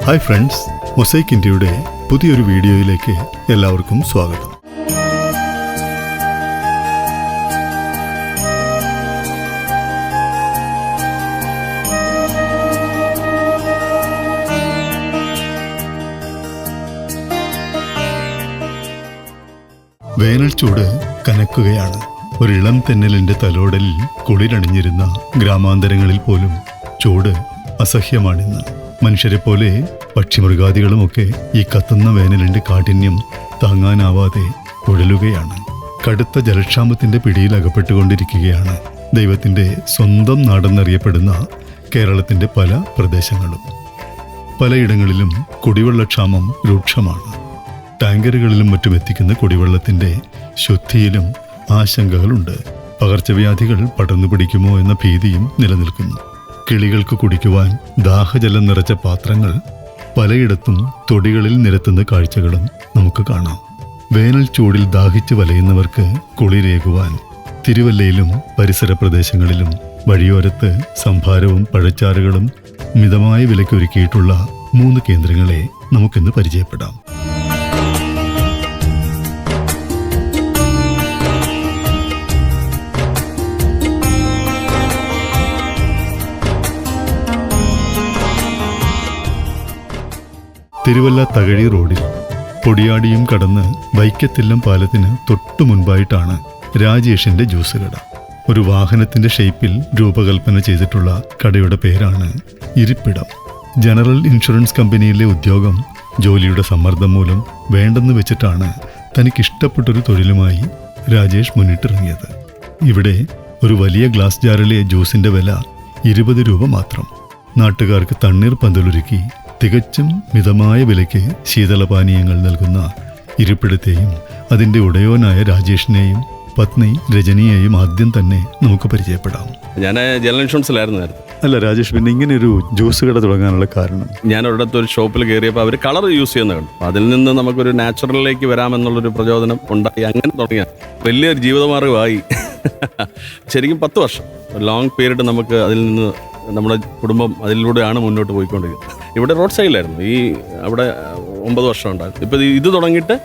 Hi friends, mosaic ഇന്ത്യയുടെ പുതിയൊരു വീഡിയോയിലേക്ക് എല്ലാവർക്കും സ്വാഗതം. വേനൽ ചൂട് കനക്കുകയാണ്. ഒരിളം തെന്നലിന്റെ തലോടലിൽ കുളിരണിഞ്ഞിരുന്ന ഗ്രാമാന്തരങ്ങളിൽ പോലും ചൂട് അസഹ്യമാണിന്ന്. മനുഷ്യരെ പോലെ പക്ഷിമൃഗാദികളുമൊക്കെ ഈ കത്തുന്ന വേനലിന്റെ കാഠിന്യം താങ്ങാനാവാതെ ഉഴലുകയാണ്. കടുത്ത ജലക്ഷാമത്തിന്റെ പിടിയിൽ അകപ്പെട്ടുകൊണ്ടിരിക്കുകയാണ് ദൈവത്തിന്റെ സ്വന്തം നാടെന്നറിയപ്പെടുന്ന കേരളത്തിന്റെ പല പ്രദേശങ്ങളും. പലയിടങ്ങളിലും കുടിവെള്ളക്ഷാമം രൂക്ഷമാണ്. ടാങ്കറുകളിലും മറ്റും എത്തിക്കുന്ന കുടിവെള്ളത്തിന്റെ ശുദ്ധിയിലും ആശങ്കകളുണ്ട്. പകർച്ചവ്യാധികൾ പടർന്നു പിടിക്കുമോ എന്ന ഭീതിയും നിലനിൽക്കുന്നു. കിളികൾക്ക് കുടിക്കുവാൻ ദാഹജലം നിറച്ച പാത്രങ്ങൾ പലയിടത്തും തൊടികളിൽ നിരത്തുന്ന കാഴ്ചകളും നമുക്ക് കാണാം. വേനൽ ചൂടിൽ ദാഹിച്ച് വലയുന്നവർക്ക് കുളിരേകുവാൻ തിരുവല്ലയിലും പരിസര പ്രദേശങ്ങളിലും വഴിയോരത്ത് സംഭാരവും പഴച്ചാറുകളും മിതമായ വിലയ്ക്കൊരുക്കിയിട്ടുള്ള 3 കേന്ദ്രങ്ങളെ നമുക്കിന്ന് പരിചയപ്പെടാം. തിരുവല്ല തകഴി റോഡിൽ പൊടിയാടിയും കടന്ന് വൈക്കത്തില്ലം പാലത്തിന് തൊട്ടു മുൻപായിട്ടാണ് രാജേഷിന്റെ ജ്യൂസ് കട. ഒരു വാഹനത്തിന്റെ ഷേപ്പിൽ രൂപകൽപ്പന ചെയ്തിട്ടുള്ള കടയുടെ പേരാണ് ഇരിപ്പിടം. ജനറൽ ഇൻഷുറൻസ് കമ്പനിയിലെ ഉദ്യോഗം ജോലിയുടെ സമ്മർദ്ദം മൂലം വേണ്ടെന്ന് വെച്ചിട്ടാണ് തനിക്കിഷ്ടപ്പെട്ടൊരു തൊഴിലുമായി രാജേഷ് മുന്നിട്ടിറങ്ങിയത്. ഇവിടെ ഒരു വലിയ ഗ്ലാസ് ജാറിലെ ജ്യൂസിന്റെ വില 20 രൂപ മാത്രം. നാട്ടുകാർക്ക് തണ്ണീർ പന്തലൊരുക്കി തികച്ചും മിതമായ വിലയ്ക്ക് ശീതളപാനീയങ്ങൾ നൽകുന്ന ഇരിപ്പിടത്തെയും അതിൻ്റെ ഉടയോനായ രാജേഷിനെയും പത്നി രജനിയെയും ആദ്യം തന്നെ നമുക്ക് പരിചയപ്പെടാം. ഞാൻ ജനറൽ ഇൻഷുറൻസിലായിരുന്നു. അല്ല രാജേഷ്, പിന്നെ ഇങ്ങനെ ഒരു ജ്യൂസ് കട തുടങ്ങാനുള്ള കാരണം? ഞാൻ ഒരിടത്ത് ഒരു ഷോപ്പിൽ കയറിയപ്പോൾ അവർ കളർ യൂസ് ചെയ്യുന്ന കണ്ടു. അതിൽ നിന്ന് നമുക്കൊരു നാച്ചുറലിലേക്ക് വരാമെന്നുള്ളൊരു പ്രചോദനം ഉണ്ടായി. അങ്ങനെ തുടങ്ങിയ വലിയൊരു ജീവിതമാർഗമായി. ശരിക്കും 10 വർഷം ലോങ് പീരീഡ് നമുക്ക് അതിൽ നിന്ന് നമ്മുടെ കുടുംബം അതിലൂടെയാണ് മുന്നോട്ട് പോയിക്കൊണ്ടിരിക്കുന്നത്. ഇവിടെ റോഡ് സൈഡിലായിരുന്നു. അവിടെ 9 വർഷം ഉണ്ടായിരുന്നു. ഇപ്പോൾ ഇത് തുടങ്ങിയിട്ട്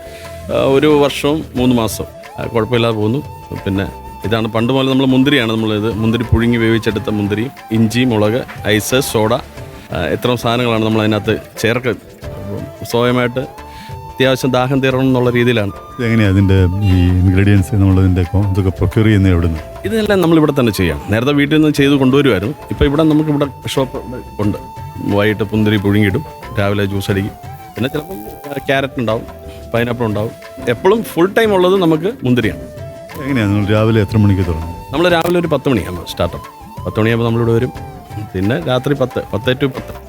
1 വർഷവും 3 മാസം കുഴപ്പമില്ലാതെ പോകുന്നു. പിന്നെ ഇതാണ് പണ്ട് മുതൽ നമ്മൾ മുന്തിരിയാണ് നമ്മളിത് മുന്തിരി പുഴുങ്ങി വേവിച്ചെടുത്ത മുന്തിരി, ഇഞ്ചി, മുളക്, ഐസ്, സോഡ, ഇത്തരം സാധനങ്ങളാണ് നമ്മൾ അതിനകത്ത് ചേർക്കുക. സ്വയമായിട്ട് അത്യാവശ്യം ദാഹം തീരണം എന്നുള്ള രീതിയിലാണ്. എങ്ങനെയാണ് അതിൻ്റെ ഈ ഇൻഗ്രീഡിയൻസ് നമ്മളിതിൻ്റെ ഇതൊക്കെ പ്രൊക്യൂർ ചെയ്യുന്നത് എവിടെ നിന്ന്? ഇതെല്ലാം നമ്മളിവിടെ തന്നെ ചെയ്യാം. നേരത്തെ വീട്ടിൽ നിന്ന് ചെയ്ത് കൊണ്ടുവരുമായിരുന്നു. ഇപ്പോൾ ഇവിടെ നമുക്കിവിടെ ഷോപ്പ് ഉണ്ട്. വൈകിട്ട് മുന്തിരി പുഴുങ്ങിയിടും, രാവിലെ ജ്യൂസ് അടിക്കും. പിന്നെ ചിലപ്പം ക്യാരറ്റ് ഉണ്ടാവും, പൈനാപ്പിൾ ഉണ്ടാവും. എപ്പോഴും ഫുൾ ടൈം ഉള്ളത് നമുക്ക് മുന്തിരിയാണ്. എങ്ങനെയാണ് നിങ്ങൾ രാവിലെ എത്ര മണിക്ക് തുടങ്ങും? നമ്മൾ രാവിലെ ഒരു 10 മണിയാകുമ്പോൾ സ്റ്റാർട്ടാവും. 10 മണിയാകുമ്പോൾ നമ്മളിവിടെ വരും. പിന്നെ രാത്രി 10 to 10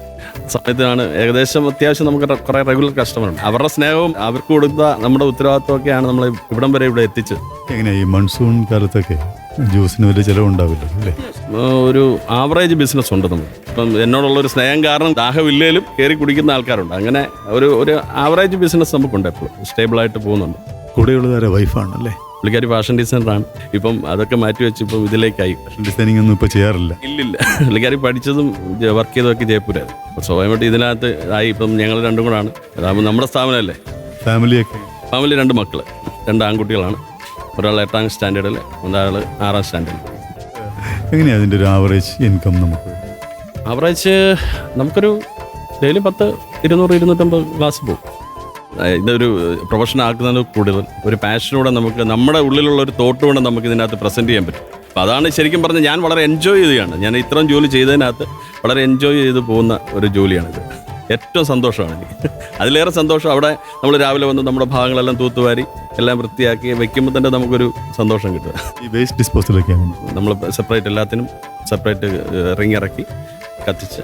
സമയത്താണ്. ഏകദേശം അത്യാവശ്യം നമുക്ക് കുറേ റെഗുലർ കസ്റ്റമറുണ്ട്. അവരുടെ സ്നേഹവും അവർക്ക് കൊടുത്ത നമ്മുടെ ഉത്തരവാദിത്വമൊക്കെയാണ് നമ്മൾ ഇവിടം വരെ ഇവിടെ എത്തിച്ചത്. എങ്ങനെയാണ് ഈ മൺസൂൺ കാലത്തൊക്കെ ജ്യൂസിന് വലിയ ചിലവുണ്ടാവില്ല അല്ലേ? ഒരു ആവറേജ് ബിസിനസ് ഉണ്ട് നമുക്ക്. ഇപ്പം എന്നോടുള്ളൊരു സ്നേഹം കാരണം ദാഹമില്ലേലും കയറി കുടിക്കുന്ന ആൾക്കാരുണ്ട്. അങ്ങനെ ഒരു ആവറേജ് ബിസിനസ് നമുക്കുണ്ട്. എപ്പോഴും സ്റ്റേബിളായിട്ട് പോകുന്നുണ്ട്. കൂടെയുള്ളതാരെ വൈഫാണല്ലേ? പുള്ളിക്കാരി ഫാഷൻ ഡിസൈനറാണ്. ഇപ്പം അതൊക്കെ മാറ്റി വെച്ച് ഇപ്പം ഇതിലേക്കായി. ഫാഷൻ ഡിസൈനിങ് ഒന്നും ഇപ്പോൾ ചെയ്യാറില്ല? ഇല്ലില്ല. പുള്ളിക്കാരി പഠിച്ചതും വർക്ക് ചെയ്തതൊക്കെ ജയ്പൂരായിരുന്നു. അപ്പോൾ സ്വാഭാവികമായിട്ട് ഇതിനകത്ത് ആയി. ഇപ്പം ഞങ്ങൾ രണ്ടും കൂടാണ്. അതാകുമ്പോൾ നമ്മുടെ സ്ഥാപനമല്ലേ. ഫാമിലി 2 മക്കൾ, 2 ആൺകുട്ടികളാണ്. ഒരാൾ 8ാം സ്റ്റാൻഡേർഡിൽ, ഒരാൾ 6ാം സ്റ്റാൻഡേർഡിൽ. എങ്ങനെയാണ് അതിൻ്റെ ഒരു ആവറേജ് ഇൻകം? ആവറേജ് നമുക്കൊരു ഡെയിലി 200-250 ക്ലാസ് പോകും. ഇതൊരു പ്രൊഫഷൻ ആക്കുന്നത് കൂടുതൽ ഒരു പാഷനോടെ നമുക്ക് നമ്മുടെ ഉള്ളിലുള്ള ഒരു തോട്ട് കൊണ്ട് നമുക്ക് ഇതിനകത്ത് പ്രസൻറ്റ് ചെയ്യാൻ പറ്റും. അപ്പോൾ അതാണ് ശരിക്കും പറഞ്ഞാൽ ഞാൻ വളരെ എൻജോയ് ചെയ്യുകയാണ്. ഞാൻ ഇത്രയും ജോലി ചെയ്തതിനകത്ത് വളരെ എൻജോയ് ചെയ്ത് പോകുന്ന ഒരു ജോലിയാണിത്. ഏറ്റവും സന്തോഷമാണ് എനിക്ക്. അതിലേറെ സന്തോഷം അവിടെ നമ്മൾ രാവിലെ വന്ന് നമ്മുടെ ഭാഗങ്ങളെല്ലാം തൂത്തുവാരി എല്ലാം വൃത്തിയാക്കി വെക്കുമ്പോൾ തന്നെ നമുക്കൊരു സന്തോഷം കിട്ടുക. ഈ വേസ്റ്റ് ഡിസ്പോസലൊക്കെ നമ്മൾ സെപ്പറേറ്റ് എല്ലാത്തിനും സെപ്പറേറ്റ് റിങ് ഇറക്കി കത്തിച്ച്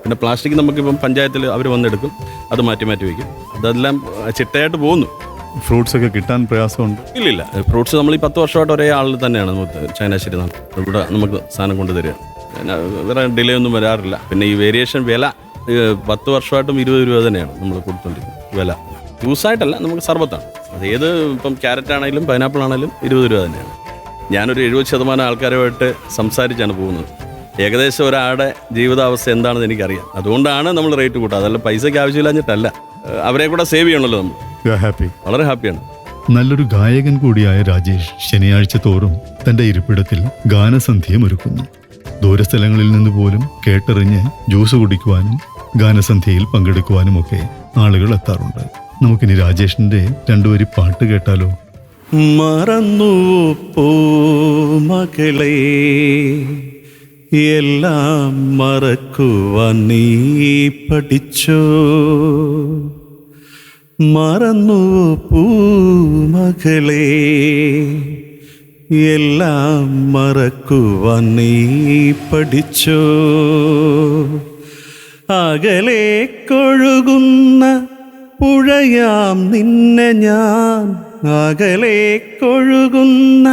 പിന്നെ പ്ലാസ്റ്റിക് നമുക്കിപ്പം പഞ്ചായത്തിൽ അവർ വന്നെടുക്കും. അത് മാറ്റി വയ്ക്കും. അതെല്ലാം ചിട്ടയായിട്ട് പോകുന്നു. ഫ്രൂട്ട്സ് ഒക്കെ കിട്ടാൻ പ്രയാസമുണ്ട്? ഇല്ലില്ല. ഫ്രൂട്ട്സ് നമ്മൾ ഈ 10 വർഷമായിട്ട് ഒരേ ആളിൽ തന്നെയാണ് നമുക്ക് ചങ്ങനാശ്ശേരി ഇവിടെ നമുക്ക് സാധനം കൊണ്ടുതരികയാണ്. പിന്നെ വേറെ ഡിലേ ഒന്നും വരാറില്ല. പിന്നെ ഈ വേരിയേഷൻ വില 10 വർഷമായിട്ടും 20 രൂപ തന്നെയാണ് നമ്മൾ കൊടുത്തുകൊണ്ടിരിക്കുന്നത് വില. ജ്യൂസായിട്ടല്ല, നമുക്ക് സർബത്താണ്. അത് ഏത് ഇപ്പം ക്യാരറ്റ് ആണെങ്കിലും പൈനാപ്പിൾ ആണെങ്കിലും 20 രൂപ തന്നെയാണ്. ഞാനൊരു 70% ആൾക്കാരുമായിട്ട് സംസാരിച്ചാണ് പോകുന്നത്. ഏകദേശം ഒരാളുടെ ജീവിതാവസ്ഥ എന്താണെന്ന് എനിക്കറിയാം. അതുകൊണ്ടാണ് നമ്മൾ റേറ്റ് കൂട്ടുക. അതല്ല പൈസയ്ക്ക് ആവശ്യമില്ലാഞ്ഞിട്ടല്ല. അവരെ കൂടെ സേവ് ചെയ്യണമല്ലോ നമ്മൾ. ഹാപ്പി. വളരെ ഹാപ്പിയാണ്. നല്ലൊരു ഗായകൻ കൂടിയായ രാജേഷ് ശനിയാഴ്ച തോറും തന്റെ ഇരിപ്പിടത്തിൽ ഗാനസന്ധ്യയും ഒരുക്കുന്നു. ദൂരസ്ഥലങ്ങളിൽ നിന്ന് പോലും കേട്ടറിഞ്ഞ് ജ്യൂസ് കുടിക്കുവാനും ഗാനസന്ധ്യയിൽ പങ്കെടുക്കുവാനുമൊക്കെ ആളുകൾ എത്താറുണ്ട്. നമുക്കിനി രാജേഷിന്റെ രണ്ടുവരി പാട്ട് കേട്ടാലോ? മറന്നു പോ മകളെ, എല്ലാം മറക്കുവാൻ നീ പഠിച്ചോ. മറന്നു പോ മകളെ, എല്ലാം മറക്കുവാൻ നീ പഠിച്ചോ. അകലെ കൊഴുകുന്ന പുഴയാം നിന്നെ ഞാൻ, അകലെ കൊഴുകുന്ന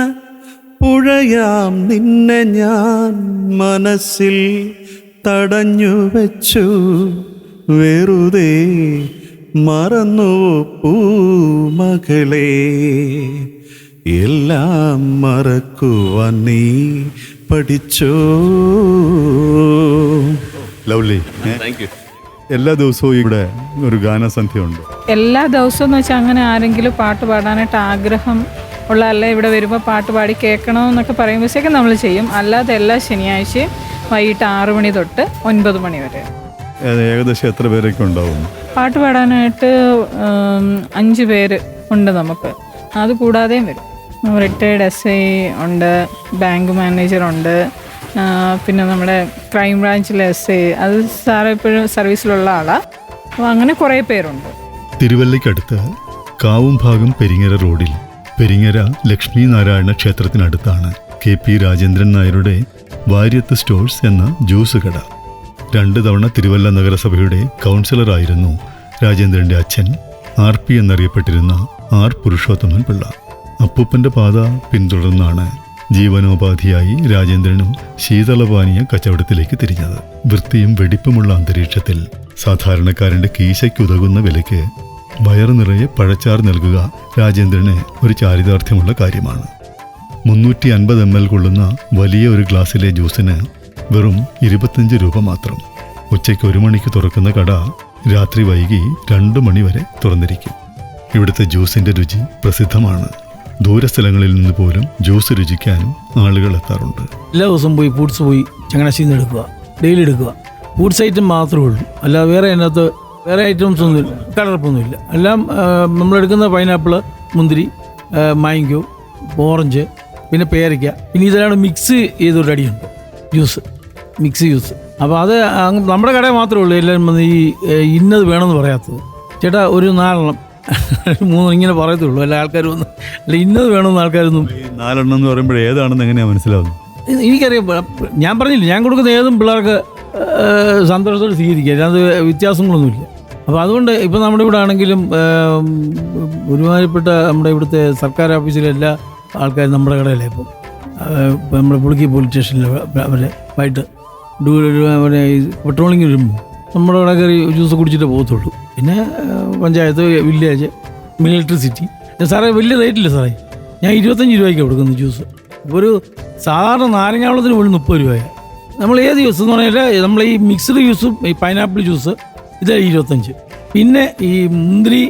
പുഴയാം നിന്നെ ഞാൻ മനസ്സിൽ തടഞ്ഞു വെച്ചു വെറുതെ. മറന്നു പോ മകളെ, എല്ലാം മറക്കുവാൻ നീ പഠിച്ചോ. ലവ്ലി. Thank you. എല്ലാ ദിവസവും ഇവിടെ ഒരു ഗാനസന്ധ്യ ഉണ്ട്. എല്ലാ ദിവസവും എന്ന് വെച്ചാൽ അങ്ങനെ ആരെങ്കിലും പാട്ട് പാടാനായിട്ട് ആഗ്രഹം ഉള്ള, അല്ല ഇവിടെ വരുമ്പോൾ പാട്ട് പാടി കേൾക്കണമെന്നൊക്കെ പറയുമ്പോഴത്തേക്കും നമ്മൾ ചെയ്യും. അല്ലാതെ എല്ലാ ശനിയാഴ്ചയും വൈകിട്ട് 6 മണി തൊട്ട് 9 മണി വരെ. ഏകദേശം എത്ര പേരൊക്കെ ഉണ്ടാവും? പാട്ട് പാടാനായിട്ട് 5 പേര് ഉണ്ട് നമുക്ക്. അത് കൂടാതെയും വരും. റിട്ടയർഡ് SI ഉണ്ട്, ബാങ്ക് മാനേജറുണ്ട്, പിന്നെ നമ്മുടെ ക്രൈം ബ്രാഞ്ചിലെ SI, അത് സാറ് ഇപ്പോഴും സർവീസിലുള്ള ആളാണ്. അപ്പോൾ അങ്ങനെ കുറേ പേരുണ്ട്. തിരുവല്ലയ്ക്കടുത്ത് കാവും ഭാഗം പെരിങ്ങര റോഡിൽ പെരിങ്ങര ലക്ഷ്മി നാരായണ ക്ഷേത്രത്തിനടുത്താണ് KP രാജേന്ദ്രൻ നായരുടെ വാര്യത്ത് സ്റ്റോഴ്സ് എന്ന ജ്യൂസ് കട. 2 തവണ തിരുവല്ല നഗരസഭയുടെ കൗൺസിലറായിരുന്നു രാജേന്ദ്രന്റെ അച്ഛൻ RP എന്നറിയപ്പെട്ടിരുന്ന R പുരുഷോത്തമൻ പിള്ള. അപ്പൂപ്പന്റെ പാത പിന്തുടർന്നാണ് ജീവനോപാധിയായി രാജേന്ദ്രനും ശീതളപാനീയ കച്ചവടത്തിലേക്ക് തിരിഞ്ഞത്. വൃത്തിയും വെടിപ്പുമുള്ള അന്തരീക്ഷത്തിൽ സാധാരണക്കാരന്റെ കീശയ്ക്കുതകുന്ന വിലയ്ക്ക് വയറു നിറയെ പഴച്ചാർ നൽകുക രാജേന്ദ്രന് ഒരു ചാരിതാർത്ഥ്യമുള്ള കാര്യമാണ്. 350 ml കൊള്ളുന്ന വലിയ ഒരു ഗ്ലാസ്സിലെ ജ്യൂസിന് വെറും 25 രൂപ മാത്രം. ഉച്ചയ്ക്ക് 1 മണിക്ക് തുറക്കുന്ന കട രാത്രി വൈകി 2 മണി വരെ തുറന്നിരിക്കും. ഇവിടുത്തെ ജ്യൂസിന്റെ രുചി പ്രസിദ്ധമാണ്. ദൂരസ്ഥലങ്ങളിൽ നിന്ന് പോലും ജ്യൂസ് രുചിക്കാൻ ആളുകൾ എത്താറുണ്ട്. എല്ലാ ദിവസവും പോയി ഫ്രൂട്ട്സ് പോയി ചങ്ങനാശ്ശേരിയിൽ നിന്ന് എടുക്കുക, ഡെയിലി എടുക്കുക. ഫ്രൂട്ട്സ് ഐറ്റം മാത്രമേ ഉള്ളൂ, അല്ലാതെ വേറെ അതിനകത്ത് വേറെ ഐറ്റംസ് ഒന്നുമില്ല, കളർപ്പൊന്നുമില്ല. എല്ലാം നമ്മളെടുക്കുന്ന പൈനാപ്പിള്, മുന്തിരി, മാങ്കോ, ഓറഞ്ച്, പിന്നെ പേരയ്ക്ക, പിന്നെ ഇതെല്ലാം മിക്സ് ചെയ്തൊരു അടിയുണ്ട് ജ്യൂസ്, മിക്സ് ജ്യൂസ്. അപ്പോൾ അത് നമ്മുടെ കടയിൽ മാത്രമേ ഉള്ളൂ എല്ലാവരും ഈ ഇന്നത് വേണമെന്ന് പറയാത്തത്. ചേട്ടാ ഒരു 4 3 ഇങ്ങനെ പറയത്തുള്ളൂ. എല്ലാ ആൾക്കാരും ഒന്നും അല്ല ഇന്നത് വേണമെന്ന് ആൾക്കാരൊന്നും. 4 എന്ന് പറയുമ്പോൾ ഏതാണെന്ന് എങ്ങനെയാണ് മനസ്സിലാവുന്നത്? എനിക്കറിയാം. ഞാൻ പറഞ്ഞില്ല, ഞാൻ കൊടുക്കുന്ന ഏതും പിള്ളേർക്ക് സന്തോഷത്തോടെ സ്വീകരിക്കുക, അതിനകത്ത് വ്യത്യാസങ്ങളൊന്നുമില്ല. അപ്പോൾ അതുകൊണ്ട് ഇപ്പോൾ നമ്മുടെ ഇവിടെ ആണെങ്കിലും ഒരുമാതിരിപ്പെട്ട നമ്മുടെ ഇവിടുത്തെ സർക്കാർ ഓഫീസിലെ എല്ലാ ആൾക്കാരും നമ്മുടെ കടയിലെ ഇപ്പം നമ്മുടെ പുളിക്കി പോലീസ് സ്റ്റേഷനിൽ അവരെ വൈകിട്ട് പെട്രോളിങ് വരുമ്പോൾ നമ്മുടെ ഇവിടെ കയറി ജ്യൂസ് കുടിച്ചിട്ടേ പോകത്തുള്ളൂ. പിന്നെ പഞ്ചായത്ത്, വില്ലേജ്, ഇലക്ട്രിസിറ്റി. സാറേ വലിയ റേറ്റില്ല സാറേ, ഞാൻ 25 രൂപയ്ക്ക് കൊടുക്കുന്നു ജ്യൂസ്. ഒരു സാധാരണ നാരങ്ങാവെള്ളത്തിന് പോലും 30 രൂപയാണ്. നമ്മൾ ഏത് ജ്യൂസ് എന്ന് പറഞ്ഞാൽ നമ്മൾ ഈ മിക്സ്ഡ് ജ്യൂസും ഈ പൈനാപ്പിൾ ജ്യൂസ് ഇത് 25. പിന്നെ ഈ മുന്തിരി,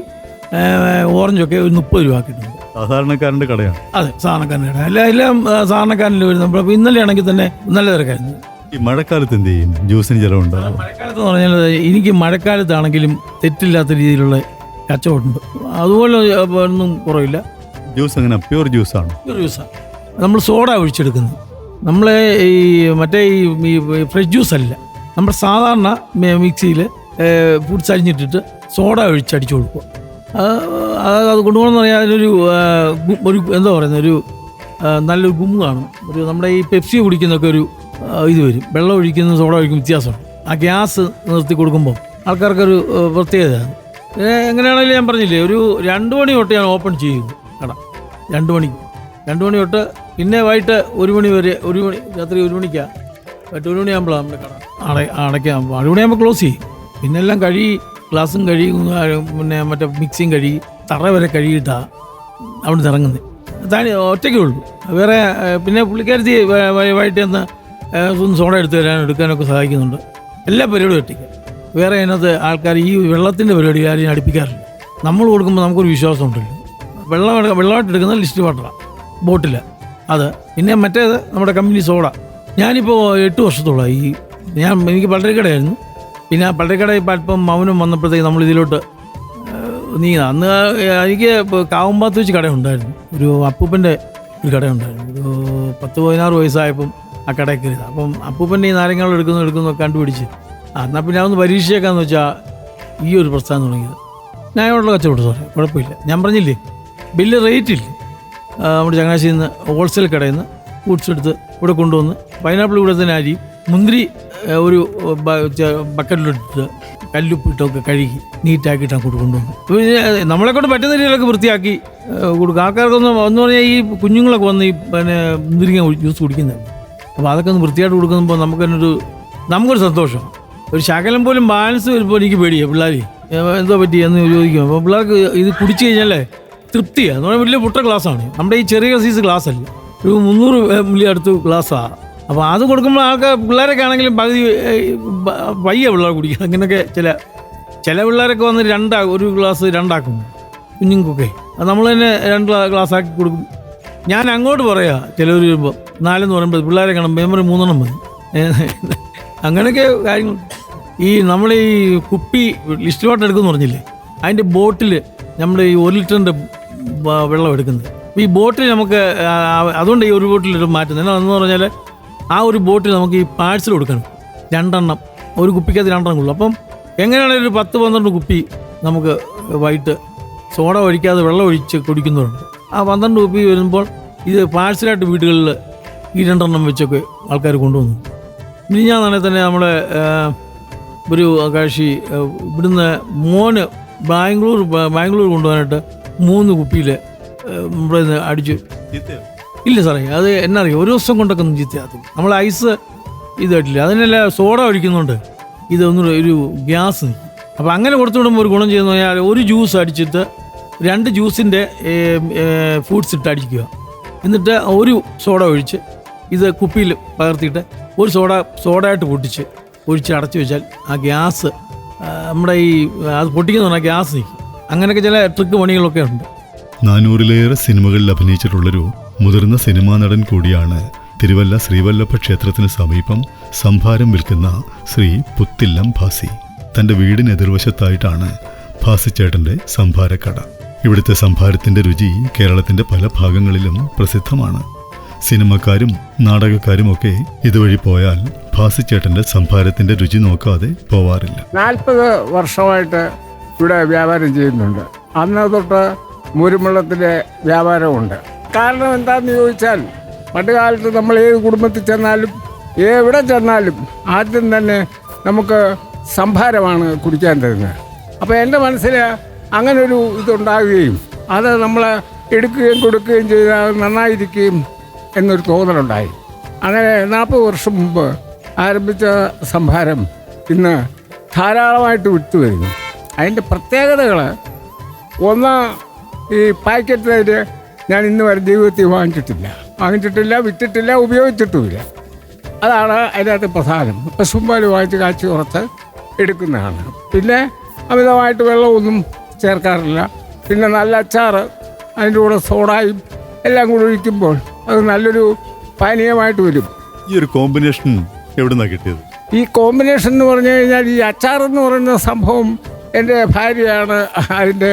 ഓറഞ്ചൊക്കെ ഒരു 30 രൂപ ആക്കിയിട്ടുണ്ട്. സാധാരണക്കാരൻ്റെ കടയാണ്. അതെ, സാധാരണക്കാരൻ്റെ കട. എല്ലാം സാധാരണക്കാരനിൽ വരും. നമ്മൾ ഇന്നലെ ആണെങ്കിൽ തന്നെ നല്ല തിരക്കായിരുന്നു. ഈ മഴക്കാലത്ത് എന്ത് ചെയ്യും? ജ്യൂസിന് ചിലവുണ്ടാകും. മഴക്കാലത്ത് എന്ന് പറഞ്ഞാൽ എനിക്ക് മഴക്കാലത്താണെങ്കിലും തെറ്റില്ലാത്ത രീതിയിലുള്ള കച്ചവടമുണ്ട്. അതുപോലെ ഒന്നും കുറവില്ല. ജ്യൂസ് എങ്ങനെ? പ്യൂർ ജ്യൂസാണ്? പ്യൂർ ജ്യൂസാണ്. നമ്മൾ സോഡ ഒഴിച്ചെടുക്കുന്നത്. നമ്മളെ ഈ മറ്റേ ഈ ഫ്രഷ് ജ്യൂസ് അല്ല, നമ്മൾ സാധാരണ മിക്സിയിൽ ഫ്രൂട്ട്സ് അരിഞ്ഞിട്ടിട്ട് സോഡ ഒഴിച്ചടിച്ചു കൊടുക്കുക. അത് കൊണ്ടുപോകണമെന്ന് പറഞ്ഞാൽ അതിനൊരു എന്താ പറയുന്നത്, ഒരു നല്ലൊരു ഗുമ്മ് കാണും. ഒരു നമ്മുടെ ഈ പെപ്സി കുടിക്കുന്നൊക്കെ ഒരു ഇത് വരും. വെള്ളം ഒഴിക്കുന്ന സോഡ ഒഴിക്കും വ്യത്യാസമുണ്ട്. ആ ഗ്യാസ് നിർത്തി കൊടുക്കുമ്പോൾ ആൾക്കാർക്കൊരു പ്രത്യേകതയാണ്. എങ്ങനെയാണെങ്കിലും ഞാൻ പറഞ്ഞില്ലേ, ഒരു 2 മണി തൊട്ട് ഞാൻ ഓപ്പൺ ചെയ്യുന്നു കട. 2 മണി തൊട്ട് പിന്നെ വൈകിട്ട് 1 മണി വരെ. 1 മണി രാത്രി 1 മണിക്കാണ്. വൈകിട്ട് 1 മണിയാകുമ്പോഴാണ് നമ്മുടെ കട അടയ്ക്കാൻ. 1 മണിയാകുമ്പോൾ ക്ലോസ് ചെയ്യും. പിന്നെ എല്ലാം കഴുകി, ഗ്ലാസും കഴുകി, പിന്നെ മറ്റേ മിക്സിയും കഴുകി, തറ വരെ കഴുകിയിട്ടാണ് അവിടെ നിന്ന് ഇറങ്ങുന്നത്. ഒറ്റയ്ക്കേ ഉള്ളൂ. വേറെ പിന്നെ പുള്ളിക്കാരത്തി വൈകിട്ട് ചെന്ന് ഒന്ന് സോഡ എടുക്കാനൊക്കെ സഹായിക്കുന്നുണ്ട്. എല്ലാ പരിപാടിയും ഒറ്റയ്ക്ക്. വേറെ അതിനകത്ത് ആൾക്കാർ ഈ വെള്ളത്തിൻ്റെ പരിപാടി ആരെയും അടുപ്പിക്കാറില്ല. നമ്മൾ കൊടുക്കുമ്പോൾ നമുക്കൊരു വിശ്വാസം ഉണ്ടല്ലോ. വെള്ളമായിട്ട് എടുക്കുന്ന ലിസ്റ്റ് വാട്ടറാണ് ബോട്ടിൽ അത്. പിന്നെ മറ്റേത് നമ്മുടെ കമ്പനി സോഡ. ഞാനിപ്പോൾ 8 വർഷത്തോളമായി എനിക്ക് പലചരക്കടയായിരുന്നു. പിന്നെ ആ പലചരക്കട ഇപ്പം അല്പം മൗനം വന്നപ്പോഴത്തേക്ക് നമ്മൾ ഇതിലോട്ട് നീങ്ങുക. അന്ന് എനിക്ക് കാവുമ്പാത്ത് വെച്ച് കടയുണ്ടായിരുന്നു. ഒരു അപ്പൂപ്പൻ്റെ ഒരു കടയുണ്ടായിരുന്നു. ഒരു 10-16 വയസ്സായപ്പം ആ കടയിൽ കയറിയത്. അപ്പം അപ്പൂപ്പൻ്റെ ഈ നാരങ്ങൾ എടുക്കുന്നു കണ്ടുപിടിച്ച് എന്നാൽ പിന്നെ അതൊന്ന് പരീക്ഷയൊക്കെയാന്ന് വെച്ചാൽ ഈ ഒരു പ്രസ്ഥാനം തുടങ്ങിയത്. ന്യായമുള്ള കച്ചവടം സാറേ, കുഴപ്പമില്ല. ഞാൻ പറഞ്ഞില്ലേ വലിയ റേറ്റില്ല. നമ്മുടെ ചങ്ങനാശ്ശേരിയിൽ നിന്ന് ഹോൾസെയിൽ കടയിൽ നിന്ന് ഫ്രൂട്ട്സ് എടുത്ത് ഇവിടെ കൊണ്ടുവന്ന് പൈനാപ്പിൾ ഇവിടെ തന്നെ അരി മുന്തിരി ഒരു ബക്കറ്റിലിട്ടിട്ട് കല്ലുപ്പിട്ടൊക്കെ കഴുകി നീറ്റാക്കിയിട്ടാണ് കൊണ്ടുവന്നു. നമ്മളെക്കൊണ്ട് പറ്റുന്ന രീതിയിലൊക്കെ വൃത്തിയാക്കി കൊടുക്കും. ആൾക്കാർക്കൊന്നും എന്ന് പറഞ്ഞാൽ ഈ കുഞ്ഞുങ്ങളൊക്കെ വന്ന് ഈ മുന്തിരിങ്ങ ജ്യൂസ് കുടിക്കുന്നത്. അപ്പോൾ അതൊക്കെ ഒന്ന് വൃത്തിയായിട്ട് കൊടുക്കുമ്പോൾ നമുക്കൊരു സന്തോഷം. ഒരു ശകലം പോലും ബാലൻസ് വരുമ്പോൾ എനിക്ക് പേടിയാണ്. പിള്ളേർ എന്തോ പറ്റി എന്ന് ചോദിക്കും. അപ്പോൾ പിള്ളേർക്ക് ഇത് കുടിച്ചു കഴിഞ്ഞാലേ തൃപ്തിയാണ്. എന്ന് പറഞ്ഞാൽ വലിയ പുട്ട ഗ്ലാസ്സാണ്. നമ്മുടെ ഈ ചെറിയ സൈസ് ഗ്ലാസ് അല്ല, ഒരു 300 ml അടുത്ത് ഗ്ലാസ്സാണ്. അപ്പോൾ അത് കൊടുക്കുമ്പോൾ പിള്ളേരൊക്കെ ആണെങ്കിലും പകുതി വയ്യ പിള്ളേർ കുടിക്കുക. അങ്ങനെയൊക്കെ ചില പിള്ളേരൊക്കെ വന്ന് ഒരു ഗ്ലാസ് രണ്ടാക്കും കുഞ്ഞുങ്ങൾക്കൊക്കെ. അത് നമ്മൾ തന്നെ 2 ഗ്ലാസ് ആക്കി കൊടുക്കും. ഞാൻ അങ്ങോട്ട് പറയാം ചിലവർ വരുമ്പോൾ 4 എന്ന് പറയുമ്പോൾ പിള്ളേരെ കാണുമ്പോൾ മെമ്മറി 3 മതി. അങ്ങനെയൊക്കെ കാര്യങ്ങൾ. നമ്മൾ ഈ കുപ്പി ലിസ്റ്റ് വാട്ടർ എടുക്കുമെന്ന് പറഞ്ഞില്ലേ, അതിൻ്റെ ബോട്ടിൽ നമ്മൾ ഈ 1 ലിറ്ററിൻ്റെ വെള്ളം എടുക്കുന്നത്. ഈ ബോട്ടിൽ നമുക്ക് അതുകൊണ്ട് ഈ ഒരു ബോട്ടിലിട്ട് മാറ്റുന്നത് എന്നാന്ന് പറഞ്ഞാൽ ആ ഒരു ബോട്ടിൽ നമുക്ക് ഈ പാഴ്സൽ കൊടുക്കണം. 2 എണ്ണം, ഒരു കുപ്പിക്കകത്ത് 2 എണ്ണം കൊള്ളും. അപ്പം എങ്ങനെയാണെങ്കിൽ ഒരു 10-12 കുപ്പി നമുക്ക് വൈകിട്ട് സോഡ ഒഴിക്കാതെ വെള്ളം ഒഴിച്ച് കുടിക്കുന്നവരുണ്ട്. ആ 12 കുപ്പി വരുമ്പോൾ ഇത് പാഴ്സലായിട്ട് വീടുകളിൽ ഈ 2 എണ്ണം വെച്ചൊക്കെ ആൾക്കാർ കൊണ്ടുവന്നു. മിനിഞ്ഞാന്നാണെങ്കിൽ തന്നെ നമ്മുടെ ഒരു കാഴ്ച ഇവിടുന്ന് മോന് ബാംഗ്ലൂർ കൊണ്ടുപോകാനായിട്ട് 3 കുപ്പിയിൽ നമ്മുടെ അടിച്ചു. ഇല്ല സാറേ, അത് എന്നാ അറിയാം, ഒരു ദിവസം കൊണ്ടൊക്കെ ഒന്നും ചീത്തയാകത്തില്ല. നമ്മൾ ഐസ് ഇത് കേട്ടില്ല, അതിനെല്ലാം സോഡ ഒഴിക്കുന്നുണ്ട് ഇതൊന്നും ഒരു ഗ്യാസ് നിൽക്കും. അപ്പോൾ അങ്ങനെ കൊടുത്തു വിടുമ്പോൾ ഒരു ഗുണം ചെയ്യുന്ന പറഞ്ഞാൽ ഒരു ജ്യൂസ് അടിച്ചിട്ട് 2 ജ്യൂസിൻ്റെ ഫ്രൂട്ട്സ് ഇട്ട് അടിക്കുക. എന്നിട്ട് ഒരു സോഡ ഒഴിച്ച് ഇത് കുപ്പിയിൽ പകർത്തിയിട്ട് ഒരു സോഡയായിട്ട് പൊട്ടിച്ച് ഒഴിച്ച് അടച്ചു വെച്ചാൽ ആ ഗ്യാസ് നമ്മുടെ അത് പൊട്ടിക്കുന്ന പറഞ്ഞാൽ ഗ്യാസ് നിൽക്കും. അങ്ങനെയൊക്കെ ചില ട്രിക്ക് പണികളൊക്കെ ഉണ്ട്. 400-ലേറെ സിനിമകളിൽ അഭിനയിച്ചിട്ടുള്ളൊരു മുതിർന്ന സിനിമാ നടൻ കൂടിയാണ് തിരുവല്ല ശ്രീവല്ലഭ ക്ഷേത്രത്തിന് സമീപം സംഭാരം വിൽക്കുന്ന ശ്രീ പുത്തില്ലം ഭാസി. തൻ്റെ വീടിന് എതിർവശത്തായിട്ടാണ് ഭാസിച്ചേട്ടൻ്റെ സംഭാരക്കട. ഇവിടുത്തെ സംഭാരത്തിൻ്റെ രുചി കേരളത്തിൻ്റെ പല ഭാഗങ്ങളിലും പ്രസിദ്ധമാണ്. സിനിമക്കാരും നാടകക്കാരുമൊക്കെ ഇതുവഴി പോയാൽ ഭാസിച്ചേട്ടൻ്റെ സംഭാരത്തിൻ്റെ രുചി നോക്കാതെ പോവാറില്ല. 40 വർഷമായിട്ട് ഇവിടെ വ്യാപാരം ചെയ്യുന്നുണ്ട്. അന്ന് തൊട്ട് മുരുമുള്ളത്തിൻ്റെ വ്യാപാരമുണ്ട്. കാരണം എന്താണെന്ന് ചോദിച്ചാൽ പണ്ട് കാലത്ത് നമ്മൾ ഏത് കുടുംബത്തിൽ ചെന്നാലും എവിടെ ചെന്നാലും ആദ്യം തന്നെ നമുക്ക് സംഭാരമാണ് കുടിക്കാൻ തരുന്നത്. അപ്പോൾ എൻ്റെ മനസ്സിൽ അങ്ങനൊരു ഇതുണ്ടാകുകയും അത് നമ്മൾ എടുക്കുകയും കൊടുക്കുകയും ചെയ്താൽ നന്നായിരിക്കുകയും എന്നൊരു തോന്നലുണ്ടായി. അങ്ങനെ 40 വർഷം മുമ്പ് ആരംഭിച്ച സംഭാരം ഇന്ന് ധാരാളമായിട്ട് വിട്ടു വരുന്നു. അതിൻ്റെ പ്രത്യേകതകൾ ഒന്ന്, ഈ പാക്കറ്റിൽ ഞാൻ ഇന്ന് വരെ ജീവിതത്തിൽ വാങ്ങിച്ചിട്ടില്ല, വിറ്റിട്ടില്ല, ഉപയോഗിച്ചിട്ടുമില്ല. അതാണ് അതിനകത്ത് പ്രധാനം. പശുമ്പാൽ വാങ്ങിച്ച് കാച്ചി കുറച്ച് എടുക്കുന്നതാണ്. പിന്നെ അമിതമായിട്ട് വെള്ളമൊന്നും ചേർക്കാറില്ല. പിന്നെ നല്ല അച്ചാർ, അതിൻ്റെ കൂടെ സോഡായും എല്ലാം കൂടി ഒഴിക്കുമ്പോൾ അത് നല്ലൊരു പാനീയമായിട്ട് വരും. ഈ ഒരു കോമ്പിനേഷൻ എവിടെ നിന്നാണ് കിട്ടിയത്? ഈ കോമ്പിനേഷൻ എന്ന് പറഞ്ഞു കഴിഞ്ഞാൽ ഈ അച്ചാർ എന്ന് പറയുന്ന സംഭവം എൻ്റെ ഭാര്യയാണ് അതിൻ്റെ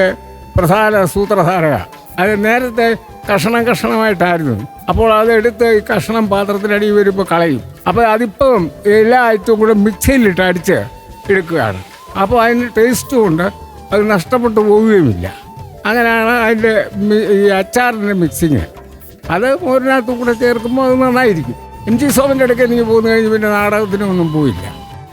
പ്രധാന സൂത്രധാരക. അത് നേരത്തെ കഷണമായിട്ടായിരുന്നു. അപ്പോൾ അതെടുത്ത് ഈ കഷണം പാത്രത്തിനടി വരുമ്പോൾ കളയും. അപ്പോൾ അതിപ്പം എല്ലാ ഐറ്റവും കൂടെ മിക്സിയിലിട്ട് അടിച്ച് എടുക്കുകയാണ്. അപ്പോൾ അതിന് ടേസ്റ്റും ഉണ്ട്, അത് നഷ്ടപ്പെട്ടു പോവുകയുമില്ല. അങ്ങനെയാണ് അതിൻ്റെ ഈ അച്ചാറിൻ്റെ മിക്സിങ്. അത് മോരിനകത്ത് കൂടെ ചേർക്കുമ്പോൾ അത് നന്നായിരിക്കും. MG സോമൻ്റെ ഇടയ്ക്ക് എനിക്ക് പോകുന്ന കഴിഞ്ഞ് പിന്നെ നാടകത്തിനൊന്നും പോയില്ല.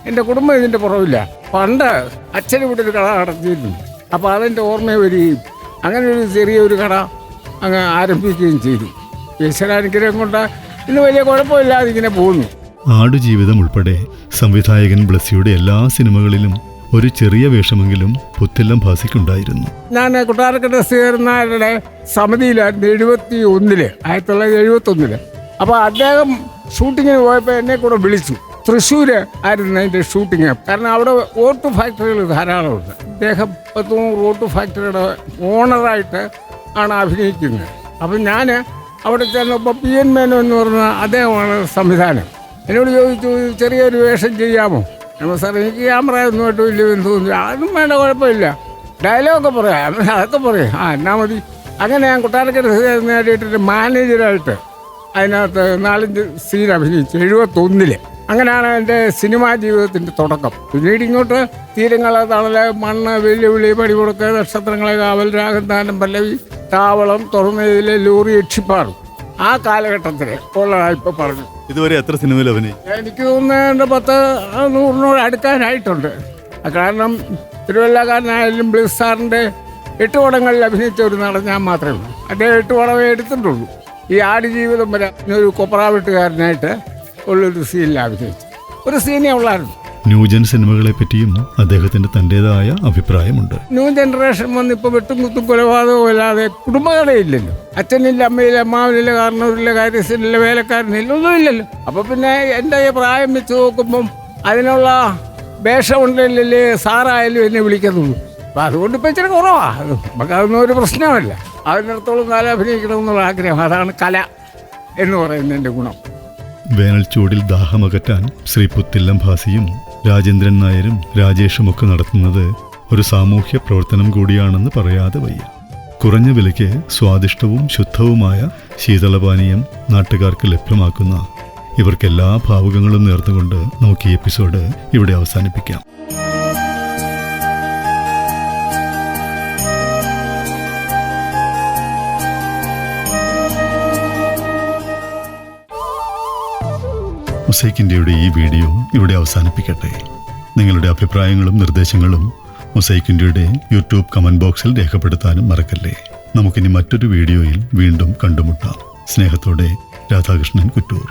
എൻ്റെ കുടുംബം ഇതിൻ്റെ പുറമില്ല. പണ്ട് അച്ഛന് ഇവിടെ ഒരു കട നടത്തിയിരുന്നു. അപ്പോൾ അതിൻ്റെ ഓർമ്മ വരികയും അങ്ങനെ ഒരു ചെറിയൊരു കട അങ്ങ് ആരംഭിക്കുകയും ചെയ്തു. ഈശ്വരാനുഗ്രഹം കൊണ്ട് ഇന്ന് വലിയ കുഴപ്പമില്ലാതെ ഇങ്ങനെ പോകുന്നു. ആടുജീവിതം ഉൾപ്പെടെ സംവിധായകൻ ബ്ലസ്സിയുടെ എല്ലാ സിനിമകളിലും ഒരു ചെറിയ വേഷമെങ്കിലും പുത്തില്ലം ഭാസിക്കുണ്ടായിരുന്നു. ഞാൻ കൊട്ടാരക്കര ശ്രീധരനായരുടെ സമിതിയിലായിരുന്നു 1971. അപ്പോൾ അദ്ദേഹം ഷൂട്ടിങ്ങിന് പോയപ്പോൾ എന്നെ കൂടെ വിളിച്ചു. തൃശ്ശൂർ ആയിരുന്നു അതിൻ്റെ ഷൂട്ടിങ്. കാരണം അവിടെ ഓട്ടു ഫാക്ടറികൾ ധാരാളമുണ്ട്. അദ്ദേഹം 10-100 ഓട്ടു ഫാക്ടറിയുടെ ഓണറായിട്ട് ആണ് അഭിനയിക്കുന്നത്. അപ്പം ഞാൻ അവിടെ ചെന്നപ്പോൾ PN മേനോൻ എന്ന് പറഞ്ഞ അദ്ദേഹമാണ് സംവിധാനം. എന്നോട് ചോദിച്ചു, ചെറിയൊരു വേഷം ചെയ്യാമോ? നമ്മൾ സാർ എനിക്ക് ക്യാമറയൊന്നുമായിട്ട് വലിയ ബന്ധമൊന്നുമില്ല. അതൊന്നും വേണ്ട, കുഴപ്പമില്ല, ഡയലോഗൊക്കെ പറയാം, അതൊക്കെ പറയാം, എന്നാ മതി. അങ്ങനെ ഞാൻ കൊട്ടാരക്കര നേടിയിട്ടൊരു മാനേജറായിട്ട് അതിനകത്ത് 4-5 സീൻ അഭിനയിച്ചു 71. അങ്ങനെയാണ് എൻ്റെ സിനിമാ ജീവിതത്തിൻ്റെ തുടക്കം. പിന്നീട് ഇങ്ങോട്ട് തീരങ്ങളെ തണല്, മണ്ണ്, വെല്ലുവിളി, പടിമുടക്ക്, നക്ഷത്രങ്ങളെ കാവൽ, രാഗന്താനം, പല്ലവി, താവളം, തുറന്നതിലെ ലോറി, യക്ഷിപ്പാറും ആ കാലഘട്ടത്തിൽ ഉള്ളതാണ് ഇപ്പോൾ പറഞ്ഞു. ഇതുവരെ എത്ര സിനിമയിൽ അഭിനയിച്ചു? എനിക്ക് തോന്നുന്നത് 10-100 അടുക്കാനായിട്ടുണ്ട്. കാരണം തിരുവല്ലക്കാരനായാലും ബ്ലിസ് സാറിൻ്റെ 8 പടങ്ങളിൽ അഭിനയിച്ച ഒരു നടൻ ഞാൻ മാത്രമേ ഉള്ളൂ. അദ്ദേഹം 8 പടമേ എടുത്തിട്ടുള്ളൂ. ഈ ആടുജീവിതം വരെ ഒരു കൊപ്രാവെട്ടുകാരനായിട്ട് ഉള്ളൊരു സീനിൽ അഭിനയിച്ചു. ഒരു സീനേ ഉള്ളായിരുന്നു. ന്യൂജൻ സിനിമകളെ പറ്റിയും അദ്ദേഹത്തിന്റെ തന്റേതായ അഭിപ്രായമുണ്ട്. ന്യൂ ജനറേഷൻ വന്നിപ്പോൾ വെട്ടും കുത്തും കൊലപാതകവും അല്ലാതെ കുടുംബകഥയില്ലല്ലോ. അച്ഛനില്ല, അമ്മയില്ല, അമ്മാവനില്ല, കാരണവരില്ല, കാര്യസ്ഥനില്ല, വേലക്കാരനില്ല, ഒന്നുമില്ലല്ലോ. അപ്പോൾ പിന്നെ എൻ്റെ പ്രായം വെച്ച് നോക്കുമ്പം അതിനുള്ള വേഷമുണ്ടല്ലേ സാറായാലും എന്നെ വിളിക്കുന്നുള്ളൂ. അപ്പം അതുകൊണ്ട് ഇപ്പം ഇച്ചിരി കുറവാണ്. നമുക്കതൊന്നും ഒരു പ്രശ്നമല്ല. അതിനടുത്തോളം കാലം അഭിനയിക്കണമെന്നുള്ള ആഗ്രഹം, അതാണ് കല എന്ന് പറയുന്നതിൻ്റെ ഗുണം. വേനൽ ചൂടിൽ ദാഹമകറ്റാൻ ശ്രീ പുത്തില്ലം ഭാസിയും രാജേന്ദ്രൻ നായരും രാജേഷുമൊക്കെ നടത്തുന്നത് ഒരു സാമൂഹ്യ പ്രവർത്തനം കൂടിയാണെന്ന് പറയാതെ വയ്യ. കുറഞ്ഞ വിലയ്ക്ക് സ്വാദിഷ്ടവും ശുദ്ധവുമായ ശീതളപാനീയം നാട്ടുകാർക്ക് ലഭ്യമാക്കുന്ന ഇവർക്കെല്ലാ ഭാവുകങ്ങളും നേർന്നുകൊണ്ട് നമുക്ക് ഈ എപ്പിസോഡ് ഇവിടെ അവസാനിപ്പിക്കാം. മൊസൈക്ക് ഇന്ത്യയുടെ ഈ വീഡിയോ ഇവിടെ അവസാനിപ്പിക്കട്ടെ. നിങ്ങളുടെ അഭിപ്രായങ്ങളും നിർദ്ദേശങ്ങളും മൊസൈക്ക് ഇന്ത്യയുടെ യൂട്യൂബ് കമന്റ് ബോക്സിൽ രേഖപ്പെടുത്താനും മറക്കല്ലേ. നമുക്കിനി മറ്റൊരു വീഡിയോയിൽ വീണ്ടും കണ്ടുമുട്ടാം. സ്നേഹത്തോടെ, രാധാകൃഷ്ണൻ കുറ്റൂർ.